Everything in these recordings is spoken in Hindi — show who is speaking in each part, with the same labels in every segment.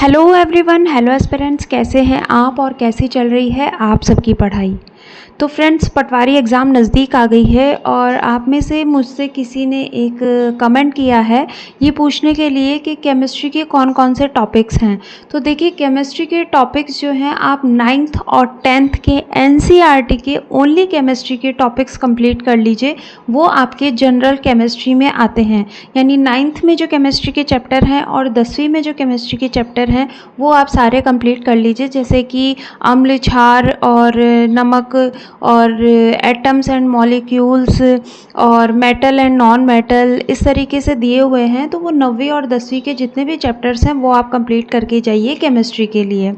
Speaker 1: हेलो एवरीवन, हेलो एस्पिरेंट्स, कैसे हैं आप और कैसी चल रही है आप सबकी पढ़ाई। तो फ्रेंड्स, पटवारी एग्ज़ाम नज़दीक आ गई है और आप में से मुझसे किसी ने एक कमेंट किया है ये पूछने के लिए कि केमिस्ट्री के कौन कौन से टॉपिक्स हैं। तो देखिए, केमिस्ट्री के टॉपिक्स जो हैं आप 9th और 10th के एनसीईआरटी के ओनली केमिस्ट्री के टॉपिक्स कंप्लीट कर लीजिए। वो आपके जनरल केमिस्ट्री में आते हैं, यानी 9th में जो केमिस्ट्री के चैप्टर हैं और 10वीं में जो केमिस्ट्री के चैप्टर हैं वो आप सारे कंप्लीट कर लीजिए, जैसे कि अम्ल, क्षार और नमक और एटम्स एंड मॉलिक्यूल्स और मेटल एंड नॉन मेटल, इस तरीके से दिए हुए हैं। तो वो 9वीं और 10वीं के जितने भी चैप्टर्स हैं वो आप कंप्लीट करके जाइए केमिस्ट्री के लिए।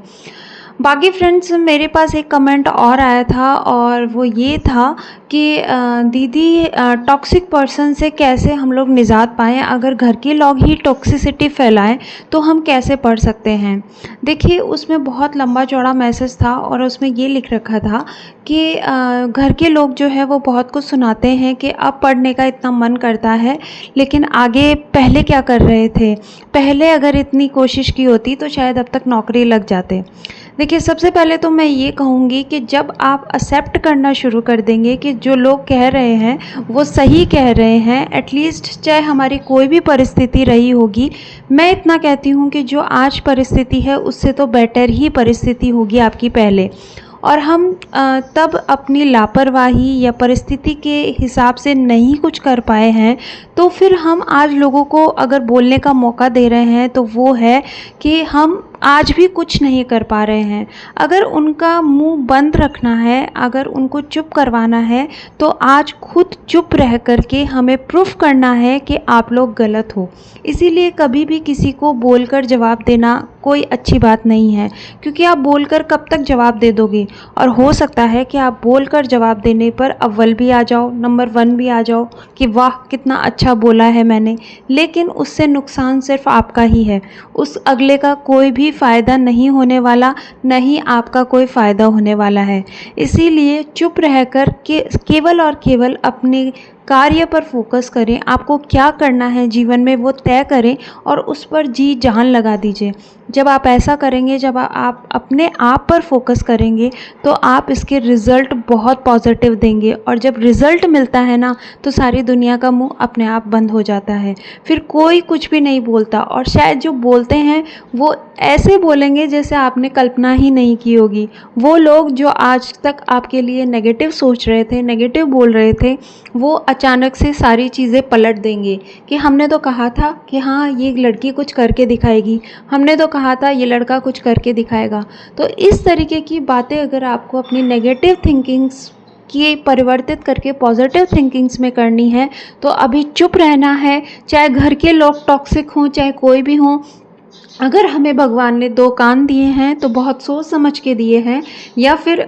Speaker 1: बाकी फ्रेंड्स, मेरे पास एक कमेंट और आया था और वो ये था कि दीदी, टॉक्सिक पर्सन से कैसे हम लोग निजात पाएँ, अगर घर के लोग ही टॉक्सिसिटी फैलाएं तो हम कैसे पढ़ सकते हैं। देखिए, उसमें बहुत लंबा चौड़ा मैसेज था और उसमें ये लिख रखा था कि घर के लोग जो है वो बहुत कुछ सुनाते हैं कि अब पढ़ने का इतना मन करता है, लेकिन आगे पहले क्या कर रहे थे, पहले अगर इतनी कोशिश की होती तो शायद अब तक नौकरी लग जाते। देखिए, सबसे पहले तो मैं ये कहूँगी कि जब आप एक्सेप्ट करना शुरू कर देंगे कि जो लोग कह रहे हैं वो सही कह रहे हैं, एटलीस्ट चाहे हमारी कोई भी परिस्थिति रही होगी, मैं इतना कहती हूँ कि जो आज परिस्थिति है उससे तो बेटर ही परिस्थिति होगी आपकी पहले। और हम तब अपनी लापरवाही या परिस्थिति के हिसाब से नहीं कुछ कर पाए हैं, तो फिर हम आज लोगों को अगर बोलने का मौका दे रहे हैं तो वो है कि हम आज भी कुछ नहीं कर पा रहे हैं। अगर उनका मुंह बंद रखना है, अगर उनको चुप करवाना है, तो आज खुद चुप रह कर के हमें प्रूफ करना है कि आप लोग गलत हो। इसीलिए कभी भी किसी को बोलकर जवाब देना कोई अच्छी बात नहीं है, क्योंकि आप बोलकर कब तक जवाब दे दोगे। और हो सकता है कि आप बोलकर जवाब देने पर अव्वल भी आ जाओ, नंबर 1 भी आ जाओ कि वाह कितना अच्छा बोला है मैंने, लेकिन उससे नुकसान सिर्फ आपका ही है। उस अगले का कोई भी फ़ायदा नहीं होने वाला, न ही आपका कोई फ़ायदा होने वाला है। इसीलिए चुप रहकर के केवल और केवल अपने कार्य पर फोकस करें। आपको क्या करना है जीवन में वो तय करें और उस पर जी जान लगा दीजिए। जब आप ऐसा करेंगे, जब आप अपने आप पर फोकस करेंगे, तो आप इसके रिज़ल्ट बहुत पॉजिटिव देंगे। और जब रिज़ल्ट मिलता है ना, तो सारी दुनिया का मुंह अपने आप बंद हो जाता है, फिर कोई कुछ भी नहीं बोलता। और शायद जो बोलते हैं वो ऐसे बोलेंगे जैसे आपने कल्पना ही नहीं की होगी। वो लोग जो आज तक आपके लिए नेगेटिव सोच रहे थे, नेगेटिव बोल रहे थे, वो अचानक से सारी चीज़ें पलट देंगे कि हमने तो कहा था कि हाँ ये लड़की कुछ करके दिखाएगी, हमने तो कहा था ये लड़का कुछ करके दिखाएगा। तो इस तरीके की बातें अगर आपको अपनी नेगेटिव थिंकिंग्स की परिवर्तित करके पॉजिटिव थिंकिंग्स में करनी है, तो अभी चुप रहना है। चाहे घर के लोग टॉक्सिक हों, चाहे कोई भी हों, अगर हमें भगवान ने 2 कान दिए हैं तो बहुत सोच समझ के दिए हैं। या फिर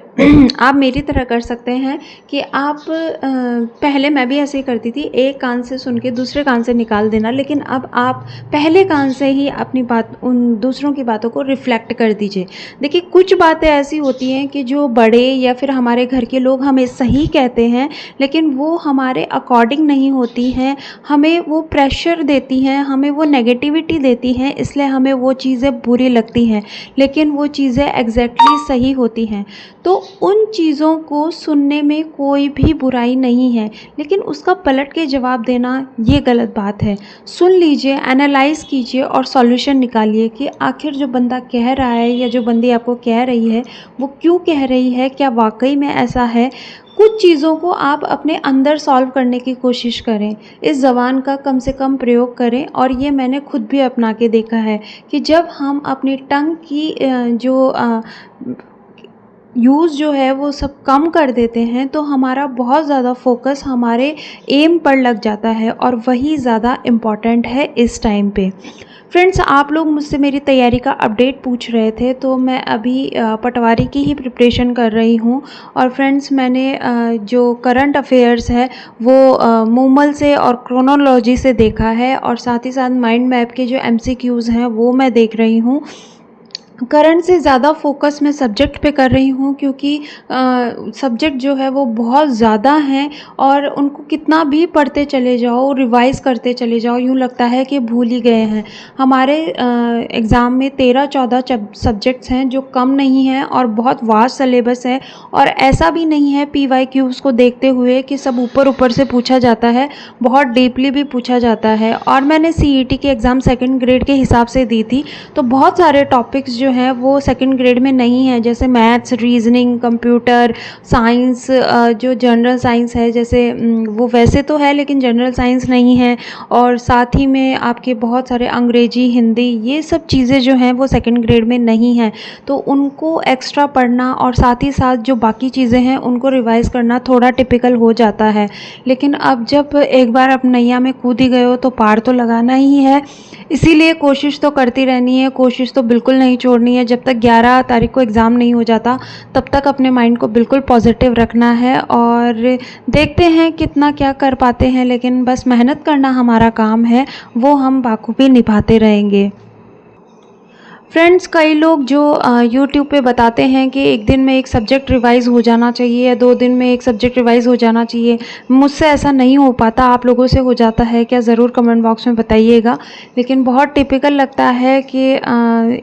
Speaker 1: आप मेरी तरह कर सकते हैं कि आप पहले मैं भी ऐसे ही करती थी, एक कान से सुन के दूसरे कान से निकाल देना, लेकिन अब आप पहले कान से ही अपनी बात, उन दूसरों की बातों को रिफ्लेक्ट कर दीजिए। देखिए, कुछ बातें ऐसी होती हैं कि जो बड़े या फिर हमारे घर के लोग हमें सही कहते हैं, लेकिन वो हमारे अकॉर्डिंग नहीं होती हैं, हमें वो प्रेशर देती हैं, हमें वो नेगेटिविटी देती हैं, इसलिए हमें वो चीज़ें बुरी लगती हैं, लेकिन वो चीज़ें एग्जैक्टली सही होती हैं। तो उन चीज़ों को सुनने में कोई भी बुराई नहीं है, लेकिन उसका पलट के जवाब देना ये गलत बात है। सुन लीजिए, एनालाइज कीजिए और सॉल्यूशन निकालिए कि आखिर जो बंदा कह रहा है या जो बंदी आपको कह रही है वो क्यों कह रही है, क्या वाकई में ऐसा है। कुछ चीज़ों को आप अपने अंदर सॉल्व करने की कोशिश करें, इस ज़बान का कम से कम प्रयोग करें। और ये मैंने खुद भी अपना के देखा है कि जब हम अपनी टंग की जो यूज़ जो है वो सब कम कर देते हैं, तो हमारा बहुत ज़्यादा फोकस हमारे एम पर लग जाता है और वही ज़्यादा इम्पॉर्टेंट है इस टाइम पे। फ्रेंड्स, आप लोग मुझसे मेरी तैयारी का अपडेट पूछ रहे थे, तो मैं अभी पटवारी की ही प्रिपरेशन कर रही हूँ। और फ्रेंड्स, मैंने जो करंट अफेयर्स है वो मूमल से और क्रोनोलॉजी से देखा है, और साथ ही साथ माइंड मैप के जो MCQs हैं वो मैं देख रही हूँ। करंट से ज़्यादा फ़ोकस मैं सब्जेक्ट पे कर रही हूँ, क्योंकि सब्जेक्ट जो है वो बहुत ज़्यादा हैं और उनको कितना भी पढ़ते चले जाओ, रिवाइज़ करते चले जाओ, यूँ लगता है कि भूल ही गए हैं। हमारे एग्ज़ाम में 13-14 सब्जेक्ट्स हैं जो कम नहीं हैं और बहुत वास्ट सिलेबस है, और ऐसा भी नहीं है पीवाईक्यूज़ को देखते हुए कि सब ऊपर-ऊपर से पूछा जाता है, बहुत डीपली भी पूछा जाता है। और मैंने सीईटी की एग्ज़ाम सेकंड ग्रेड के हिसाब से दी थी, तो बहुत सारे टॉपिक्स जो हैं वो सेकंड ग्रेड में नहीं हैं, जैसे मैथ्स, रीजनिंग, कंप्यूटर साइंस, जो जनरल साइंस है, जैसे वो वैसे तो है लेकिन जनरल साइंस नहीं है, और साथ ही में आपके बहुत सारे अंग्रेजी, हिंदी, ये सब चीज़ें जो हैं वो सेकंड ग्रेड में नहीं हैं। तो उनको एक्स्ट्रा पढ़ना और साथ ही साथ जो बाकी चीज़ें हैं उनको रिवाइज़ करना थोड़ा टिपिकल हो जाता है। लेकिन अब जब एक बार आप नैया में कूद ही गए हो तो पार तो लगाना ही है, इसीलिए कोशिश तो करती रहनी है, कोशिश तो बिल्कुल नहीं छोड़नी है। जब तक 11 तारीख को एग्ज़ाम नहीं हो जाता तब तक अपने माइंड को बिल्कुल पॉजिटिव रखना है, और देखते हैं कितना क्या कर पाते हैं, लेकिन बस मेहनत करना हमारा काम है, वो हम बाखूबी निभाते रहेंगे। फ्रेंड्स, कई लोग जो यूट्यूब पे बताते हैं कि एक दिन में एक सब्जेक्ट रिवाइज़ हो जाना चाहिए या 2 दिन में एक सब्जेक्ट रिवाइज़ हो जाना चाहिए, मुझसे ऐसा नहीं हो पाता। आप लोगों से हो जाता है क्या? ज़रूर कमेंट बॉक्स में बताइएगा। लेकिन बहुत टिपिकल लगता है कि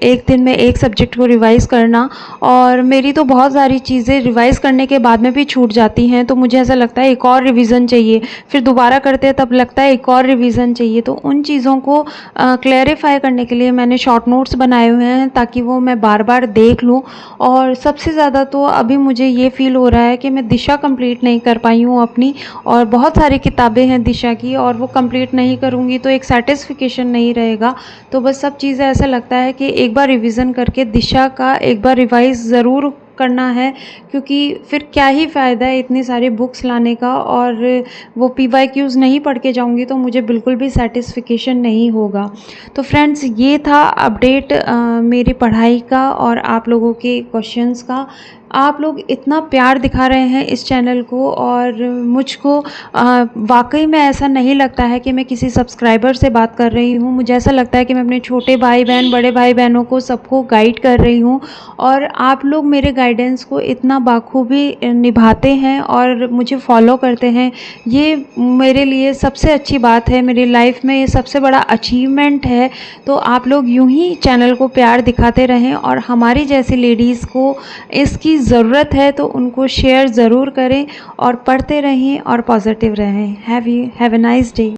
Speaker 1: एक दिन में एक सब्जेक्ट को रिवाइज़ करना, और मेरी तो बहुत सारी चीज़ें रिवाइज़ करने के बाद में भी छूट जाती हैं, तो मुझे ऐसा लगता है एक और रिवीज़न चाहिए, फिर दोबारा करते हैं तब लगता है एक और रिवीज़न चाहिए। तो उन चीज़ों को क्लैरिफ़ाई करने के लिए मैंने शॉर्ट नोट्स बनाए हुए हैं, ताकि वो मैं बार-बार देख लूँ। और सबसे ज़्यादा तो अभी मुझे ये फ़ील हो रहा है कि मैं दिशा कंप्लीट नहीं कर पाई हूँ अपनी, और बहुत सारी किताबें हैं दिशा की, और वो कंप्लीट नहीं करूँगी तो एक सैटिस्फिकेशन नहीं रहेगा। तो बस सब चीज़ें ऐसा लगता है कि एक बार रिवीज़न करके दिशा का एक बार रिवाइज़ ज़रूर करना है, क्योंकि फिर क्या ही फ़ायदा है इतनी सारी बुक्स लाने का, और वो पीवाईक्यूज़ नहीं पढ़ के जाऊँगी तो मुझे बिल्कुल भी सैटिस्फिकेशन नहीं होगा। तो फ्रेंड्स, ये था अपडेट मेरी पढ़ाई का और आप लोगों के क्वेश्चंस का। आप लोग इतना प्यार दिखा रहे हैं इस चैनल को, और मुझको वाक़ई में ऐसा नहीं लगता है कि मैं किसी सब्सक्राइबर से बात कर रही हूँ। मुझे ऐसा लगता है कि मैं अपने छोटे भाई-बहन, बड़े भाई-बहनों को सबको गाइड कर रही हूँ, और आप लोग मेरे गाइडेंस को इतना बाखूबी निभाते हैं और मुझे फॉलो करते हैं। ये मेरे लिए सबसे अच्छी बात है, मेरी लाइफ में ये सबसे बड़ा अचीवमेंट है। तो आप लोग यूँ ही चैनल को प्यार दिखाते रहें, और हमारी जैसी लेडीज़ को इसकी ज़रूरत है तो उनको शेयर ज़रूर करें, और पढ़ते रहें और पॉजिटिव रहें। Have a nice day.